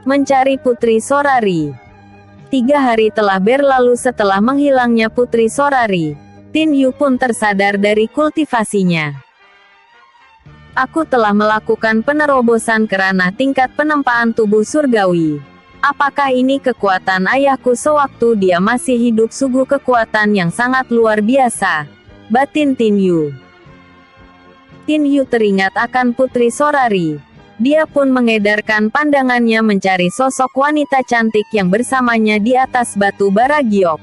Mencari Putri Sorari. 3 hari telah berlalu setelah menghilangnya Putri Sorari. Tin Yu pun tersadar dari kultivasinya. Aku telah melakukan penerobosan ke ranah tingkat penempaan tubuh surgawi. Apakah ini kekuatan ayahku sewaktu dia masih hidup? Sungguh kekuatan yang sangat luar biasa, batin Tin Yu. Tin Yu teringat akan Putri Sorari. Dia pun mengedarkan pandangannya mencari sosok wanita cantik yang bersamanya di atas batu bara giok.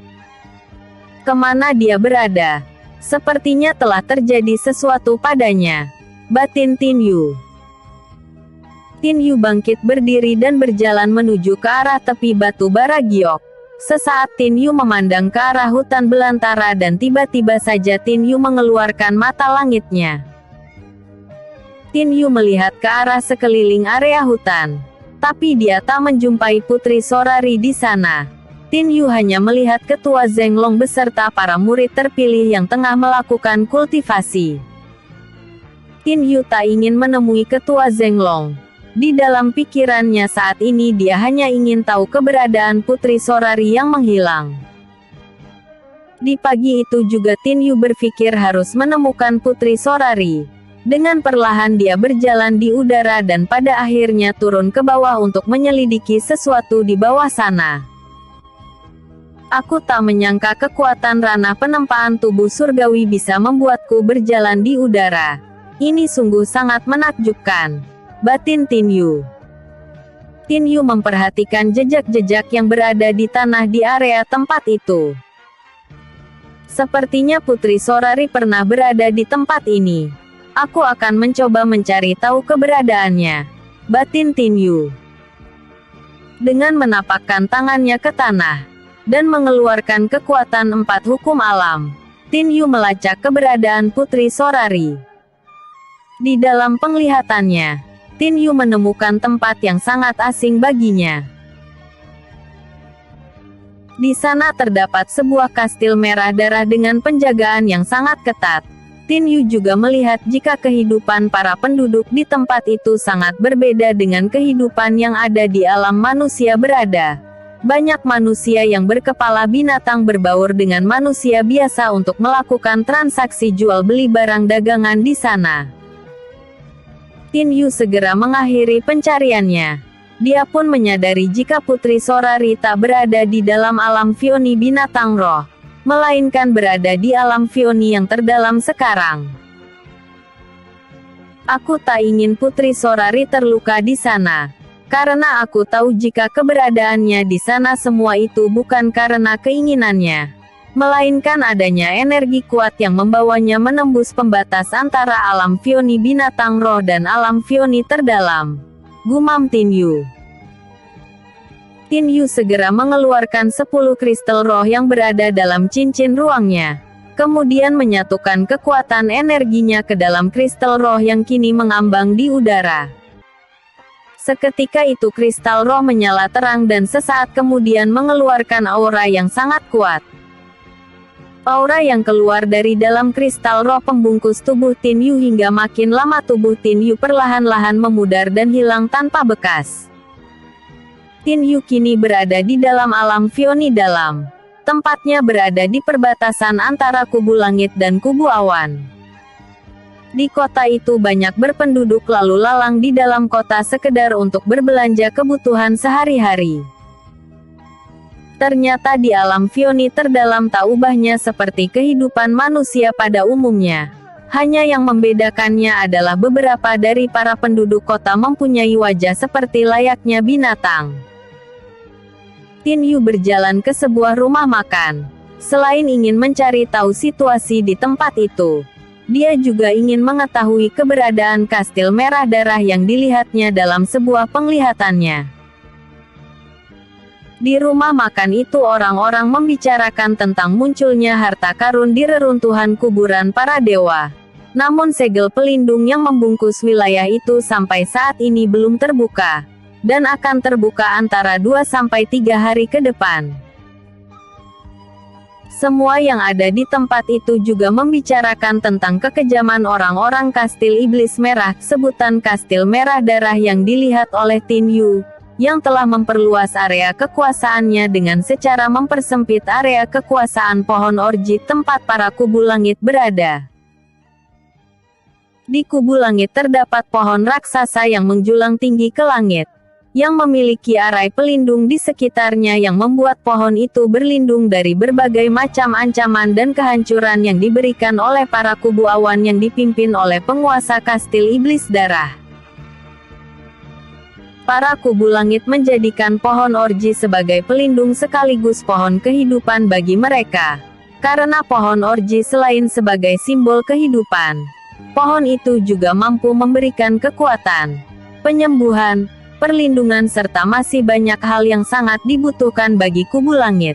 Kemana dia berada? Sepertinya telah terjadi sesuatu padanya, batin Tin Yu. Tin Yu bangkit berdiri dan berjalan menuju ke arah tepi batu bara giok. Sesaat Tin Yu memandang ke arah hutan belantara dan tiba-tiba saja Tin Yu mengeluarkan mata langitnya. Tin Yu melihat ke arah sekeliling area hutan, tapi dia tak menjumpai Putri Sorari di sana. Tin Yu hanya melihat Ketua Zeng Long beserta para murid terpilih yang tengah melakukan kultivasi. Tin Yu tak ingin menemui Ketua Zeng Long. Di dalam pikirannya saat ini dia hanya ingin tahu keberadaan Putri Sorari yang menghilang. Di pagi itu juga Tin Yu berpikir harus menemukan Putri Sorari. Dengan perlahan dia berjalan di udara dan pada akhirnya turun ke bawah untuk menyelidiki sesuatu di bawah sana. Aku tak menyangka kekuatan ranah penempaan tubuh surgawi bisa membuatku berjalan di udara. Ini sungguh sangat menakjubkan, batin Tin Yu. Tin Yu memperhatikan jejak-jejak yang berada di tanah di area tempat itu. Sepertinya Putri Sorari pernah berada di tempat ini. Aku akan mencoba mencari tahu keberadaannya, batin Tin Yu. Dengan menapakkan tangannya ke tanah dan mengeluarkan kekuatan 4 hukum alam, Tin Yu melacak keberadaan Putri Sorari. Di dalam penglihatannya, Tin Yu menemukan tempat yang sangat asing baginya. Di sana terdapat sebuah kastil merah darah dengan penjagaan yang sangat ketat. Tin Yu juga melihat jika kehidupan para penduduk di tempat itu sangat berbeda dengan kehidupan yang ada di alam manusia berada. Banyak manusia yang berkepala binatang berbaur dengan manusia biasa untuk melakukan transaksi jual beli barang dagangan di sana. Tin Yu segera mengakhiri pencariannya. Dia pun menyadari jika Putri Sorari tak berada di dalam alam Fioni binatang roh, melainkan berada di alam Fioni yang terdalam sekarang. Aku tak ingin Putri Sorari terluka di sana, karena aku tahu jika keberadaannya di sana semua itu bukan karena keinginannya, melainkan adanya energi kuat yang membawanya menembus pembatas antara alam Fioni binatang roh dan alam Fioni terdalam, gumam Tin Yu. Tin Yu segera mengeluarkan 10 kristal roh yang berada dalam cincin ruangnya. Kemudian menyatukan kekuatan energinya ke dalam kristal roh yang kini mengambang di udara. Seketika itu kristal roh menyala terang dan sesaat kemudian mengeluarkan aura yang sangat kuat. Aura yang keluar dari dalam kristal roh pembungkus tubuh Tin Yu hingga makin lama tubuh Tin Yu perlahan-lahan memudar dan hilang tanpa bekas. Tin Yu kini berada di dalam alam Fioni dalam. Tempatnya berada di perbatasan antara kubu langit dan kubu awan. Di kota itu banyak berpenduduk lalu lalang di dalam kota sekedar untuk berbelanja kebutuhan sehari-hari. Ternyata di alam Fioni terdalam tak ubahnya seperti kehidupan manusia pada umumnya. Hanya yang membedakannya adalah beberapa dari para penduduk kota mempunyai wajah seperti layaknya binatang. Tin Yu berjalan ke sebuah rumah makan. Selain ingin mencari tahu situasi di tempat itu, dia juga ingin mengetahui keberadaan kastil merah darah yang dilihatnya dalam sebuah penglihatannya. Di rumah makan itu orang-orang membicarakan tentang munculnya harta karun di reruntuhan kuburan para dewa. Namun segel pelindung yang membungkus wilayah itu sampai saat ini belum terbuka, dan akan terbuka antara 2-3 hari ke depan. Semua yang ada di tempat itu juga membicarakan tentang kekejaman orang-orang kastil iblis merah. Sebutan kastil merah darah yang dilihat oleh Tin Yu yang telah memperluas area kekuasaannya dengan secara mempersempit area kekuasaan pohon orji tempat para kubu langit berada. Di kubu langit terdapat pohon raksasa yang menjulang tinggi ke langit, yang memiliki arai pelindung di sekitarnya yang membuat pohon itu berlindung dari berbagai macam ancaman dan kehancuran yang diberikan oleh para kubu awan yang dipimpin oleh penguasa kastil iblis darah. Para kubu langit menjadikan pohon orji sebagai pelindung sekaligus pohon kehidupan bagi mereka. Karena pohon orji selain sebagai simbol kehidupan, pohon itu juga mampu memberikan kekuatan, penyembuhan, perlindungan serta masih banyak hal yang sangat dibutuhkan bagi kubu langit.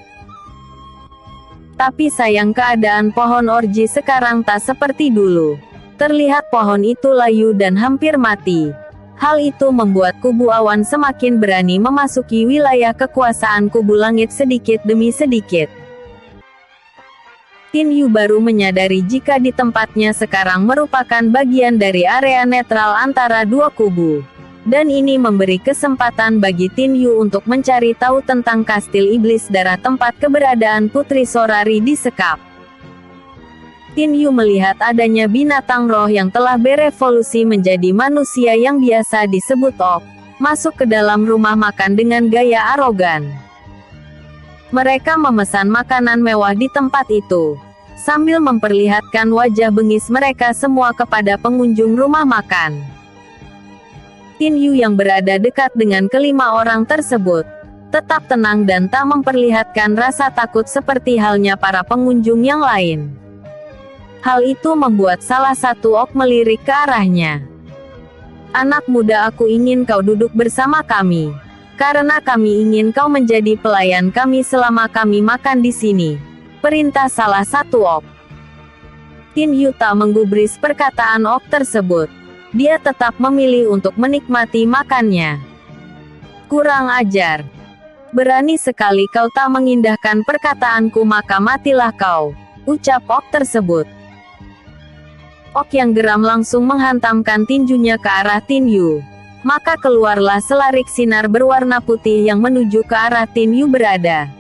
Tapi sayang keadaan pohon orji sekarang tak seperti dulu. Terlihat pohon itu layu dan hampir mati. Hal itu membuat kubu awan semakin berani memasuki wilayah kekuasaan kubu langit sedikit demi sedikit. Tin Yu baru menyadari jika di tempatnya sekarang merupakan bagian dari area netral antara dua kubu. Dan ini memberi kesempatan bagi Tin Yu untuk mencari tahu tentang kastil iblis darah tempat keberadaan Putri Sorari di sekap. Tin Yu melihat adanya binatang roh yang telah berevolusi menjadi manusia yang biasa disebut Ok, masuk ke dalam rumah makan dengan gaya arogan. Mereka memesan makanan mewah di tempat itu, sambil memperlihatkan wajah bengis mereka semua kepada pengunjung rumah makan. Tin Yu yang berada dekat dengan kelima orang tersebut, tetap tenang dan tak memperlihatkan rasa takut seperti halnya para pengunjung yang lain. Hal itu membuat salah satu Ok melirik ke arahnya. "Anak muda, aku ingin kau duduk bersama kami. Karena kami ingin kau menjadi pelayan kami selama kami makan di sini," perintah salah satu Ok. Tin Yu tak menggubris perkataan Ok tersebut. Dia tetap memilih untuk menikmati makannya. "Kurang ajar. Berani sekali kau tak mengindahkan perkataanku, maka matilah kau," ucap Ok tersebut. Ok yang geram langsung menghantamkan tinjunya ke arah Tin Yu. Maka keluarlah selarik sinar berwarna putih yang menuju ke arah Tin Yu berada.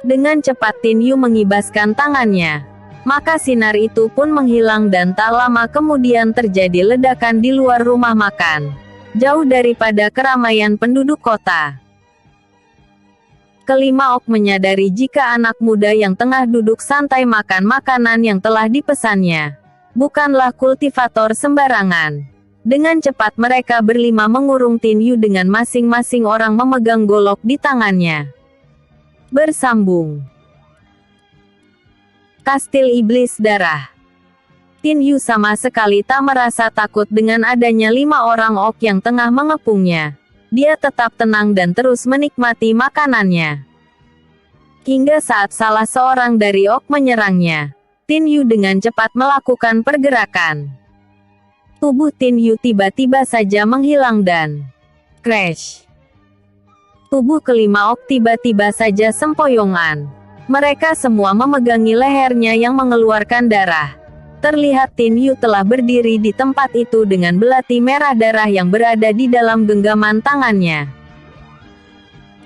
Dengan cepat Tin Yu mengibaskan tangannya. Maka sinar itu pun menghilang dan tak lama kemudian terjadi ledakan di luar rumah makan, jauh daripada keramaian penduduk kota. Kelima Ok menyadari jika anak muda yang tengah duduk santai makan makanan yang telah dipesannya bukanlah kultivator sembarangan. Dengan cepat mereka berlima mengurung Tin Yu dengan masing-masing orang memegang golok di tangannya. Bersambung. Kastil Iblis Darah. Tin Yu sama sekali tak merasa takut dengan adanya 5 orang Ok yang tengah mengepungnya. Dia tetap tenang dan terus menikmati makanannya. Hingga saat salah seorang dari Ok menyerangnya, Tin Yu dengan cepat melakukan pergerakan. Tubuh Tin Yu tiba-tiba saja menghilang dan crash. Tubuh kelima Ok tiba-tiba saja sempoyongan. Mereka semua memegangi lehernya yang mengeluarkan darah. Terlihat Tin Yu telah berdiri di tempat itu dengan belati merah darah yang berada di dalam genggaman tangannya.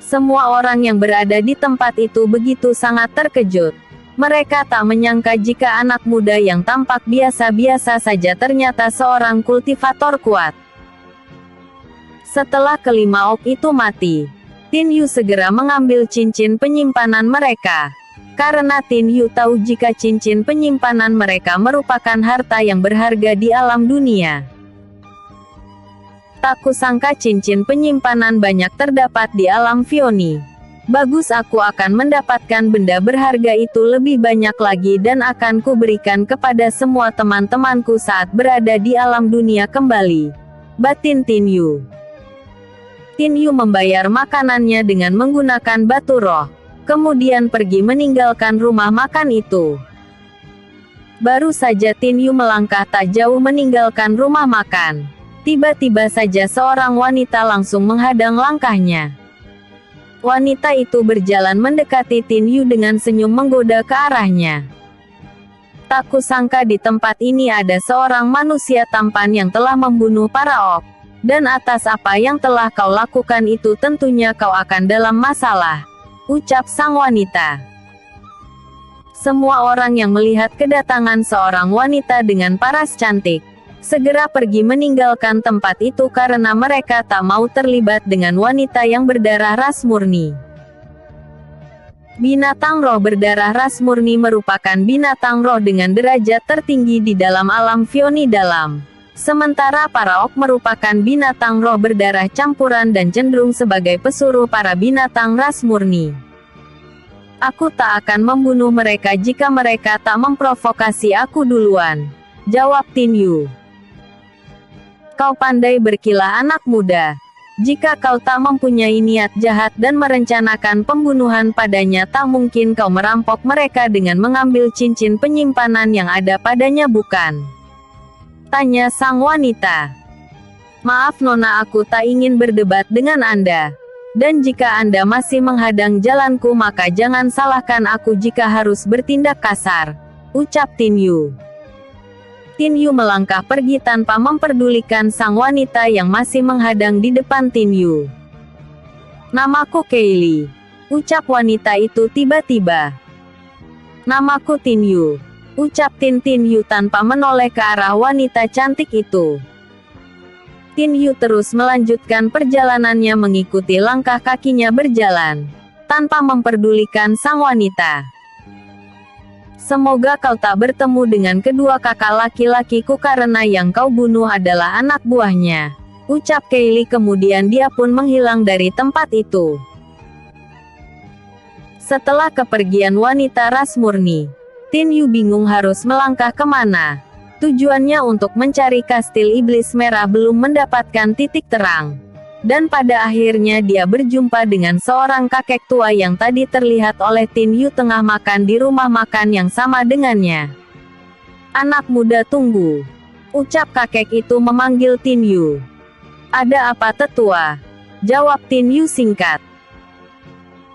Semua orang yang berada di tempat itu begitu sangat terkejut. Mereka tak menyangka jika anak muda yang tampak biasa-biasa saja ternyata seorang kultivator kuat. Setelah kelima Ok itu mati, Tin Yu segera mengambil cincin penyimpanan mereka. Karena Tin Yu tahu jika cincin penyimpanan mereka merupakan harta yang berharga di alam dunia. Tak kusangka cincin penyimpanan banyak terdapat di alam Vioni. Bagus, aku akan mendapatkan benda berharga itu lebih banyak lagi dan akan kuberikan kepada semua teman-temanku saat berada di alam dunia kembali. Batin Tin Yu. Tin Yu membayar makanannya dengan menggunakan batu roh. Kemudian pergi meninggalkan rumah makan itu. Baru saja Tin Yu melangkah tak jauh meninggalkan rumah makan, tiba-tiba saja seorang wanita langsung menghadang langkahnya. Wanita itu berjalan mendekati Tin Yu dengan senyum menggoda ke arahnya. Tak kusangka di tempat ini ada seorang manusia tampan yang telah membunuh para Ok. Dan atas apa yang telah kau lakukan itu tentunya kau akan dalam masalah, ucap sang wanita. Semua orang yang melihat kedatangan seorang wanita dengan paras cantik, segera pergi meninggalkan tempat itu karena mereka tak mau terlibat dengan wanita yang berdarah ras murni. Binatang roh berdarah ras murni merupakan binatang roh dengan derajat tertinggi di dalam alam Vioni dalam. Sementara para orc merupakan binatang roh berdarah campuran dan cenderung sebagai pesuruh para binatang ras murni. Aku tak akan membunuh mereka jika mereka tak memprovokasi aku duluan, jawab Tin Yu. Kau pandai berkilah anak muda. Jika kau tak mempunyai niat jahat dan merencanakan pembunuhan padanya, tak mungkin kau merampok mereka dengan mengambil cincin penyimpanan yang ada padanya, bukan? Tanya sang wanita. Maaf Nona, aku tak ingin berdebat dengan Anda. Dan jika Anda masih menghadang jalanku maka jangan salahkan aku jika harus bertindak kasar, ucap Tin Yu. Tin Yu melangkah pergi tanpa memperdulikan sang wanita yang masih menghadang di depan Tin Yu. Namaku Kaylee, ucap wanita itu tiba-tiba. Namaku Tin Yu, ucap Tin Yu tanpa menoleh ke arah wanita cantik itu. Tin Yu terus melanjutkan perjalanannya mengikuti langkah kakinya berjalan, tanpa memperdulikan sang wanita. Semoga kau tak bertemu dengan kedua kakak laki-lakiku karena yang kau bunuh adalah anak buahnya, ucap Kaylee, kemudian dia pun menghilang dari tempat itu. Setelah kepergian wanita ras murni, Tin Yu bingung harus melangkah kemana. Tujuannya untuk mencari kastil iblis merah belum mendapatkan titik terang. Dan pada akhirnya dia berjumpa dengan seorang kakek tua yang tadi terlihat oleh Tin Yu tengah makan di rumah makan yang sama dengannya. Anak muda, tunggu, ucap kakek itu memanggil Tin Yu. Ada apa tetua? Jawab Tin Yu singkat.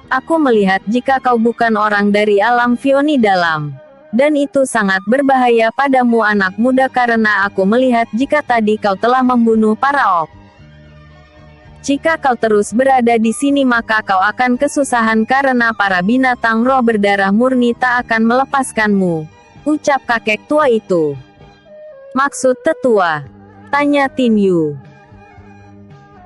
Aku melihat jika kau bukan orang dari alam Vioni dalam. Dan itu sangat berbahaya padamu anak muda karena aku melihat jika tadi kau telah membunuh para orc. Jika kau terus berada di sini maka kau akan kesusahan karena para binatang roh berdarah murni tak akan melepaskanmu, ucap kakek tua itu. Maksud tetua? Tanya Tin Yu.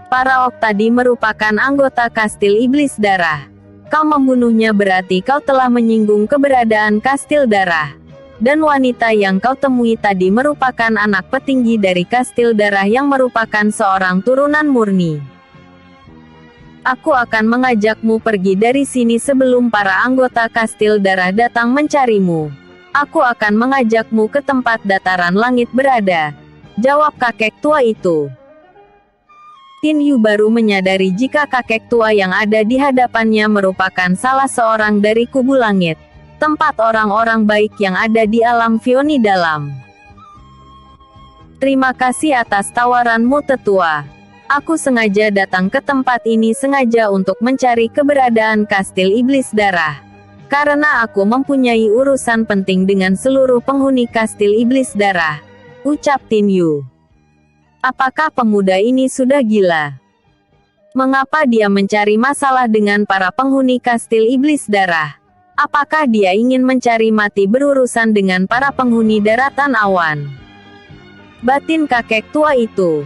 Para orc tadi merupakan anggota kastil iblis darah. Kau membunuhnya berarti kau telah menyinggung keberadaan kastil darah. Dan wanita yang kau temui tadi merupakan anak petinggi dari kastil darah yang merupakan seorang turunan murni. Aku akan mengajakmu pergi dari sini sebelum para anggota kastil darah datang mencarimu. Aku akan mengajakmu ke tempat dataran langit berada, jawab kakek tua itu. Tin Yu baru menyadari jika kakek tua yang ada di hadapannya merupakan salah seorang dari kubu langit, tempat orang-orang baik yang ada di alam Vioni dalam. Terima kasih atas tawaranmu tetua. Aku sengaja datang ke tempat ini sengaja untuk mencari keberadaan kastil iblis darah. Karena aku mempunyai urusan penting dengan seluruh penghuni kastil iblis darah, ucap Tin Yu. Apakah pemuda ini sudah gila? Mengapa dia mencari masalah dengan para penghuni kastil iblis darah? Apakah dia ingin mencari mati berurusan dengan para penghuni daratan awan? Batin kakek tua itu.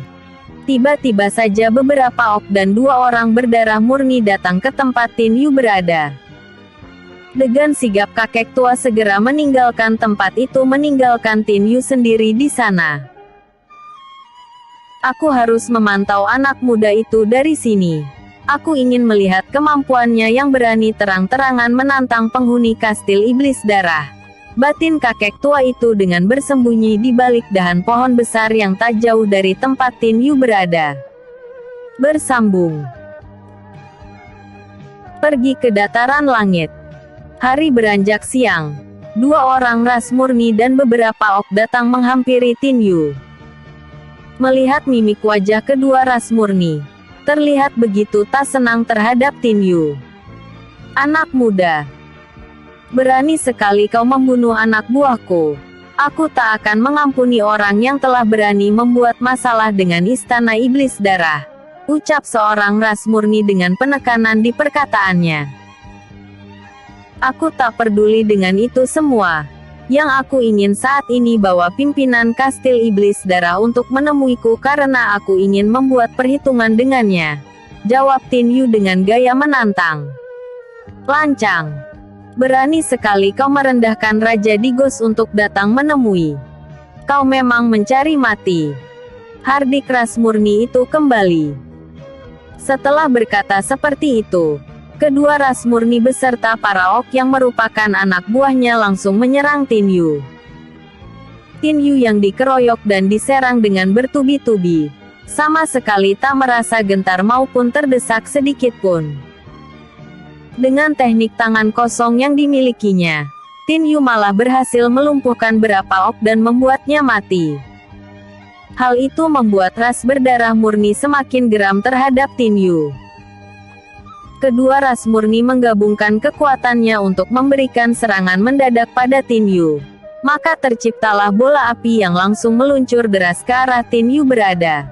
Tiba-tiba saja beberapa orc dan 2 orang berdarah murni datang ke tempat Tin Yu berada. Dengan sigap kakek tua segera meninggalkan tempat itu meninggalkan Tin Yu sendiri di sana. Aku harus memantau anak muda itu dari sini. Aku ingin melihat kemampuannya yang berani terang-terangan menantang penghuni kastil iblis darah. Batin kakek tua itu dengan bersembunyi di balik dahan pohon besar yang tak jauh dari tempat Tin Yu berada. Bersambung. Pergi ke dataran langit. Hari beranjak siang. 2 orang ras murni dan beberapa orc datang menghampiri Tin Yu. Melihat mimik wajah kedua ras murni, terlihat begitu tak senang terhadap Tin Yu. Anak muda. Berani sekali kau membunuh anak buahku. Aku tak akan mengampuni orang yang telah berani membuat masalah dengan Istana Iblis Darah, ucap seorang ras murni dengan penekanan di perkataannya. Aku tak peduli dengan itu semua. Yang aku ingin saat ini bawa pimpinan Kastil Iblis Darah untuk menemuiku karena aku ingin membuat perhitungan dengannya, jawab Tin Yu dengan gaya menantang. Lancang. Berani sekali kau merendahkan Raja Digos untuk datang menemui. Kau memang mencari mati. Hardik ras murni itu kembali. Setelah berkata seperti itu, kedua ras murni beserta para orc yang merupakan anak buahnya langsung menyerang Tin Yu. Tin Yu yang dikeroyok dan diserang dengan bertubi-tubi, sama sekali tak merasa gentar maupun terdesak sedikit pun. Dengan teknik tangan kosong yang dimilikinya, Tin Yu malah berhasil melumpuhkan beberapa orc dan membuatnya mati. Hal itu membuat ras berdarah murni semakin geram terhadap Tin Yu. Kedua ras murni menggabungkan kekuatannya untuk memberikan serangan mendadak pada Tin Yu. Maka terciptalah bola api yang langsung meluncur deras ke arah Tin Yu berada.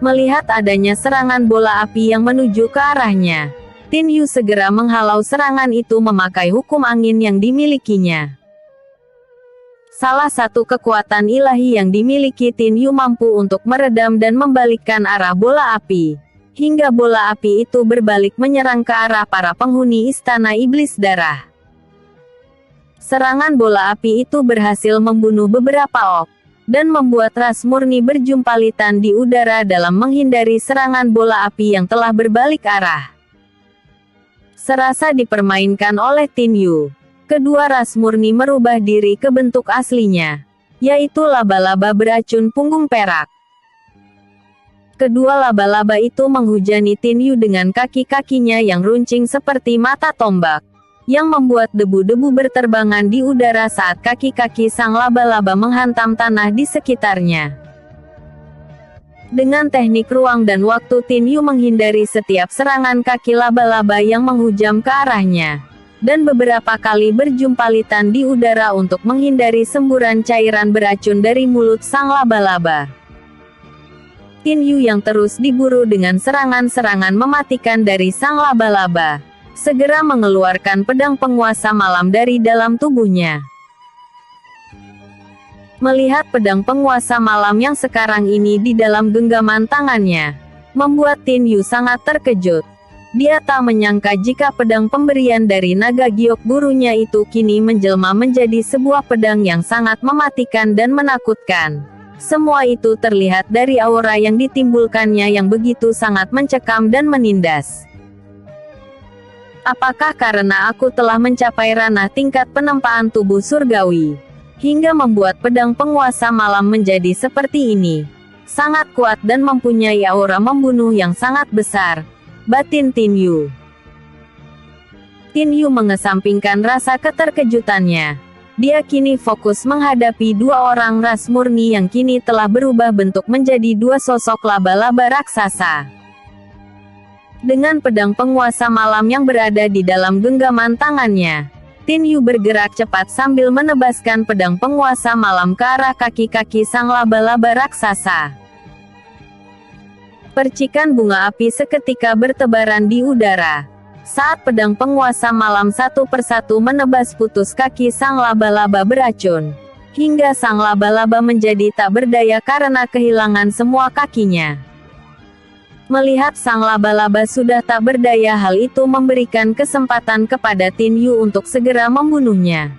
Melihat adanya serangan bola api yang menuju ke arahnya, Tin Yu segera menghalau serangan itu memakai hukum angin yang dimilikinya. Salah satu kekuatan ilahi yang dimiliki Tin Yu mampu untuk meredam dan membalikkan arah bola api, hingga bola api itu berbalik menyerang ke arah para penghuni Istana Iblis Darah. Serangan bola api itu berhasil membunuh beberapa orc, dan membuat ras murni berjumpalitan di udara dalam menghindari serangan bola api yang telah berbalik arah. Serasa dipermainkan oleh Tin Yu, kedua ras murni merubah diri ke bentuk aslinya, yaitu laba-laba beracun punggung perak. Kedua laba-laba itu menghujani Tin Yu dengan kaki-kakinya yang runcing seperti mata tombak, yang membuat debu-debu berterbangan di udara saat kaki-kaki sang laba-laba menghantam tanah di sekitarnya. Dengan teknik ruang dan waktu, Tin Yu menghindari setiap serangan kaki laba-laba yang menghujam ke arahnya, dan beberapa kali berjumpalitan di udara untuk menghindari semburan cairan beracun dari mulut sang laba-laba. Tin Yu yang terus diburu dengan serangan-serangan mematikan dari sang laba-laba, segera mengeluarkan pedang penguasa malam dari dalam tubuhnya. Melihat pedang penguasa malam yang sekarang ini di dalam genggaman tangannya, membuat Tin Yu sangat terkejut. Dia tak menyangka jika pedang pemberian dari naga giok gurunya itu kini menjelma menjadi sebuah pedang yang sangat mematikan dan menakutkan. Semua itu terlihat dari aura yang ditimbulkannya yang begitu sangat mencekam dan menindas. Apakah karena aku telah mencapai ranah tingkat penempaan tubuh surgawi, hingga membuat pedang penguasa malam menjadi seperti ini? Sangat kuat dan mempunyai aura membunuh yang sangat besar, batin Tin Yu. Tin Yu mengesampingkan rasa keterkejutannya. Dia kini fokus menghadapi dua orang ras murni yang kini telah berubah bentuk menjadi dua sosok laba-laba raksasa. Dengan pedang penguasa malam yang berada di dalam genggaman tangannya, Tin Yu bergerak cepat sambil menebaskan pedang penguasa malam ke arah kaki-kaki sang laba-laba raksasa. Percikan bunga api seketika bertebaran di udara, saat pedang penguasa malam satu persatu menebas putus kaki sang laba-laba beracun, hingga sang laba-laba menjadi tak berdaya karena kehilangan semua kakinya. Melihat sang laba-laba sudah tak berdaya, hal itu memberikan kesempatan kepada Tin Yu untuk segera membunuhnya.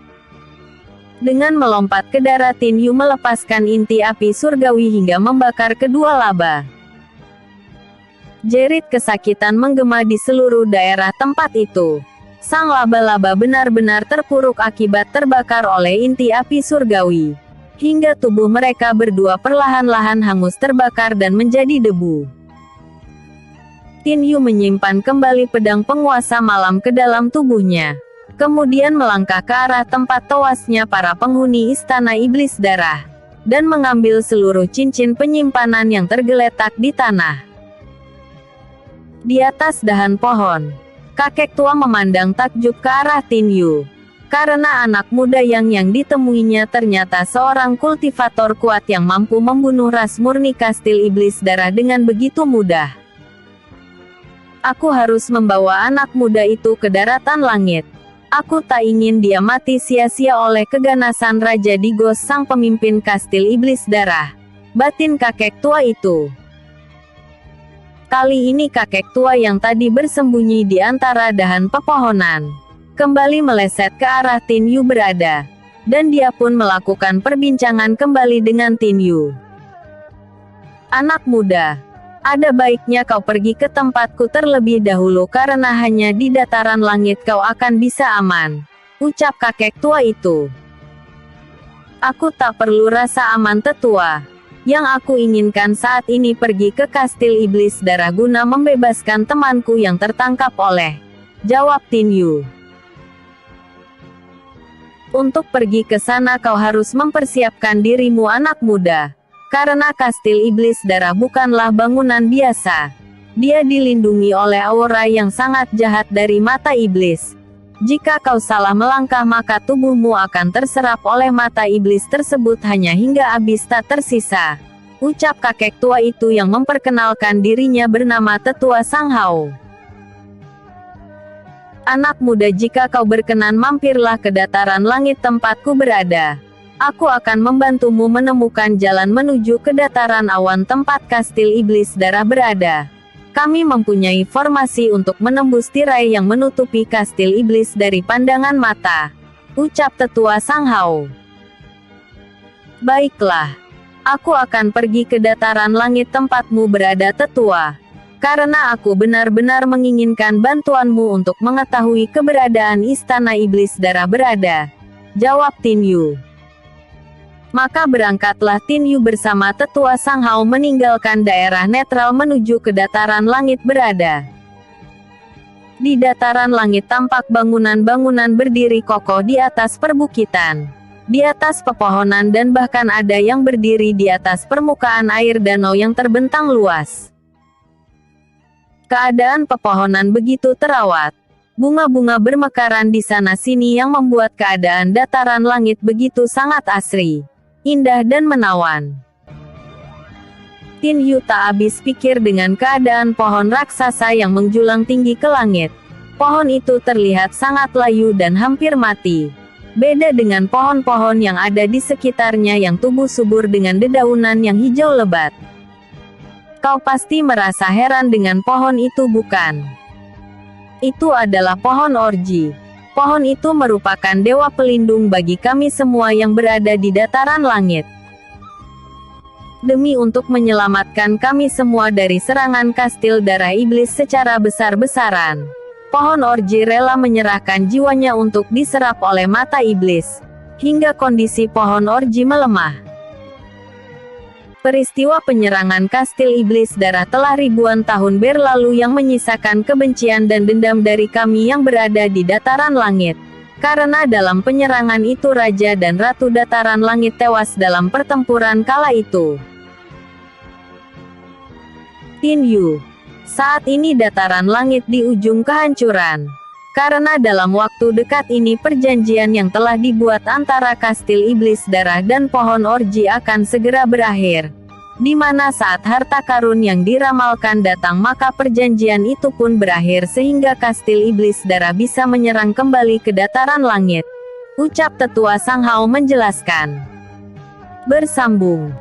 Dengan melompat ke darat, Tin Yu melepaskan inti api surgawi hingga membakar kedua laba. Jerit kesakitan menggema di seluruh daerah tempat itu. Sang laba-laba benar-benar terpuruk akibat terbakar oleh inti api surgawi, hingga tubuh mereka berdua perlahan-lahan hangus terbakar dan menjadi debu. Tin Yu menyimpan kembali pedang penguasa malam ke dalam tubuhnya, kemudian melangkah ke arah tempat tewasnya para penghuni Istana Iblis Darah, dan mengambil seluruh cincin penyimpanan yang tergeletak di tanah. Di atas dahan pohon, kakek tua memandang takjub ke arah Tin Yu. Karena anak muda yang ditemuinya ternyata seorang kultivator kuat yang mampu membunuh ras murni kastil iblis darah dengan begitu mudah. Aku harus membawa anak muda itu ke daratan langit. Aku tak ingin dia mati sia-sia oleh keganasan Raja Digos sang pemimpin kastil iblis darah. Batin kakek tua itu. Kali ini kakek tua yang tadi bersembunyi di antara dahan pepohonan kembali meleset ke arah Tin Yu berada. Dan dia pun melakukan perbincangan kembali dengan Tin Yu. Anak muda, ada baiknya kau pergi ke tempatku terlebih dahulu karena hanya di dataran langit kau akan bisa aman, ucap kakek tua itu. Aku tak perlu rasa aman tetua. Yang aku inginkan saat ini pergi ke kastil iblis darah guna membebaskan temanku yang tertangkap oleh, jawab Tin Yu. Untuk pergi ke sana kau harus mempersiapkan dirimu anak muda. Karena kastil iblis darah bukanlah bangunan biasa. Dia dilindungi oleh aura yang sangat jahat dari mata iblis. Jika kau salah melangkah maka tubuhmu akan terserap oleh mata iblis tersebut hanya hingga habis tak tersisa, ucap kakek tua itu yang memperkenalkan dirinya bernama Tetua Sang Hao. Anak muda, jika kau berkenan mampirlah ke dataran langit tempatku berada. Aku akan membantumu menemukan jalan menuju ke dataran awan tempat kastil iblis darah berada. Kami mempunyai formasi untuk menembus tirai yang menutupi kastil iblis dari pandangan mata, ucap Tetua Sang Hao. Baiklah. Aku akan pergi ke dataran langit tempatmu berada tetua. Karena aku benar-benar menginginkan bantuanmu untuk mengetahui keberadaan istana iblis darah berada, jawab Tin Yu. Maka berangkatlah Tin Yu bersama Tetua Sang Hao meninggalkan daerah netral menuju ke dataran langit berada. Di dataran langit tampak bangunan-bangunan berdiri kokoh di atas perbukitan, di atas pepohonan dan bahkan ada yang berdiri di atas permukaan air danau yang terbentang luas. Keadaan pepohonan begitu terawat. Bunga-bunga bermekaran di sana-sini yang membuat keadaan dataran langit begitu sangat asri, indah dan menawan. Tin Yu tak habis pikir dengan keadaan pohon raksasa yang menjulang tinggi ke langit. Pohon itu terlihat sangat layu dan hampir mati. Beda dengan pohon-pohon yang ada di sekitarnya yang tumbuh subur dengan dedaunan yang hijau lebat. Kau pasti merasa heran dengan pohon itu, bukan? Itu adalah pohon orji. Pohon itu merupakan dewa pelindung bagi kami semua yang berada di dataran langit. Demi untuk menyelamatkan kami semua dari serangan kastil darah iblis secara besar-besaran, pohon orji rela menyerahkan jiwanya untuk diserap oleh mata iblis, hingga kondisi pohon orji melemah. Peristiwa penyerangan kastil iblis darah telah ribuan tahun berlalu yang menyisakan kebencian dan dendam dari kami yang berada di dataran langit. Karena dalam penyerangan itu Raja dan Ratu dataran langit tewas dalam pertempuran kala itu. Tin Yu. Saat ini dataran langit di ujung kehancuran. Karena dalam waktu dekat ini perjanjian yang telah dibuat antara kastil iblis darah dan pohon orji akan segera berakhir. Di mana saat harta karun yang diramalkan datang maka perjanjian itu pun berakhir sehingga kastil iblis darah bisa menyerang kembali ke dataran langit. Ucap Tetua Sang Hao menjelaskan. Bersambung.